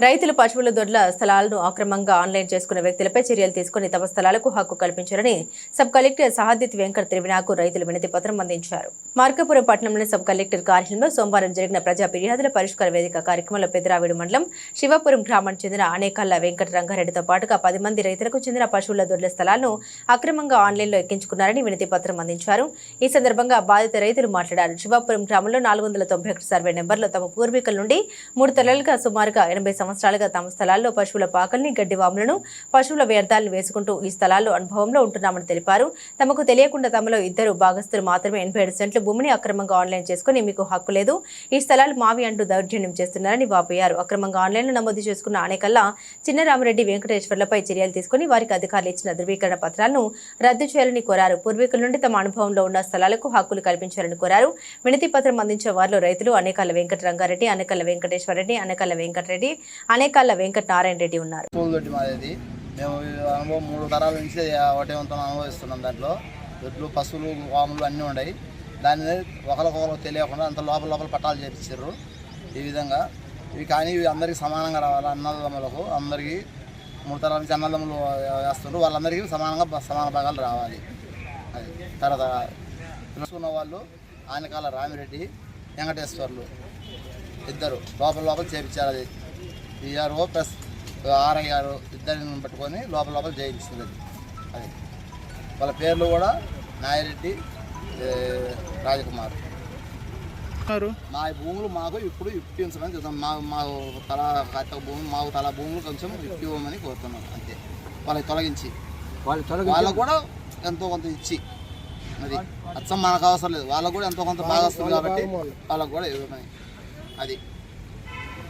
రైతులు పశువుల దొడ్ల స్థలాలను అక్రమంగా ఆన్లైన్ చేసుకున్న వ్యక్తులపై చర్యలు తీసుకుని తమ స్థలాలకు హక్కు కల్పించారని సబ్ కలెక్టర్ సహాదిత్ వెంకట్ త్రివినాకు రైతులు వినతి పత్రం అందించారు. మార్కాపురం పట్టణంలోని సబ్ కలెక్టర్ కార్యాలయంలో సోమవారం జరిగిన ప్రజా ఫిర్యాదుల పరిష్కార వేదిక కార్యక్రమంలో పెదరావిడు మండలం శివపురం గ్రామానికి చెందిన అనేకల్ల వెంకట రంగారెడ్డితో పాటుగా 10 మంది రైతులకు చెందిన పశువుల దొడ్ల స్థలాలను అక్రమంగా ఆన్లైన్లో ఎక్కించుకున్నారని వినతి పత్రం అందించారు. ఈ సందర్భంగా బాధిత రైతులు మాట్లాడారు. శివపురం గ్రామంలో 491 సర్వే నెంబర్లో తమ పూర్వీకుల నుండి 3 తరాలుగా సుమారుగా 80 సంవత్సరాలుగా తమ స్థలాల్లో పశువుల పాకల్ని గడ్డివాములను పశువుల వ్యర్థాలను వేసుకుంటూ ఈ స్థలాల్లో అనుభవంలో ఉంటున్నామని తెలిపారు. తమకు తెలియకుండా తమలో 2 భాగస్తులు మాత్రమే 87 సెంట్ల భూమిని అక్రమంగా ఆన్లైన్ చేసుకుని మీకు హక్కు లేదు, ఈ స్థలాలు మావి అంటూ దౌర్జన్యం చేస్తున్నారని వాపోయారు. అక్రమంగా ఆన్లైన్లో నమోదు చేసుకున్న అనేకల్లా చిన్నరామరెడ్డి వెంకటేశ్వర్లపై చర్యలు తీసుకుని వారికి అధికారులు ఇచ్చిన ధృవీకరణ పత్రాలను రద్దు చేయాలని కోరారు. పూర్వీకుల నుండి తమ అనుభవంలో ఉన్న స్థలాలకు హక్కులు కల్పించాలని కోరారు. వినతి పత్రం అందించే వారిలో రైతులు అనేకల్ల వెంకట రంగారెడ్డి, అనేకల్ల వెంకటేశ్వరరెడ్డి, అనేకల్ల వెంకటరెడ్డి, అనేకల్ల వెంకట నారాయణ రెడ్డి ఉన్నారు. మేము అనుభవం 3 తరాల నుంచి ఒకటే వంతున అనుభవిస్తున్నాం. దాంట్లో దొడ్లు, పశువులు, వాములు అన్నీ ఉన్నాయి. దాన్ని ఒకరికొకరు తెలియకుండా అంత లోపల పట్టాలు చేపించారు. ఈ విధంగా ఇవి కానీ ఇవి అందరికీ సమానంగా రావాలి. అన్నదమ్ములకు అందరికీ 3 తరాల నుంచి అన్నదమ్ములు వేస్తున్నారు. వాళ్ళందరికీ సమాన భాగాలు రావాలి. అది తర్వాత తెలుసుకున్న వాళ్ళు ఆనకాల రామిరెడ్డి, వెంకటేశ్వర్లు 2 లోపల చేయించారు. అది ఈఆర్ఓ ప్లస్ ఆర్ఐ గారు 2 పట్టుకొని లోపల చేయించింది. అది వాళ్ళ పేర్లు కూడా నాయరెడ్డి, రాజకుమార్. మా భూములు మాకు ఇప్పుడు ఇప్పించమని చూద్దాం. మాకు తల కట్ట భూమి, మాకు తల భూములు కొంచెం ఇవ్వమని కోరుతున్నాం. అంతే. వాళ్ళకి తొలగించి వాళ్ళకు కూడా ఎంతో కొంత ఇచ్చి, అది అచ్చం మనకు అవసరం లేదు, వాళ్ళకు కూడా ఎంతో కొంత బాగా వస్తుంది కాబట్టి వాళ్ళకు కూడా ఇవ్వమని. అది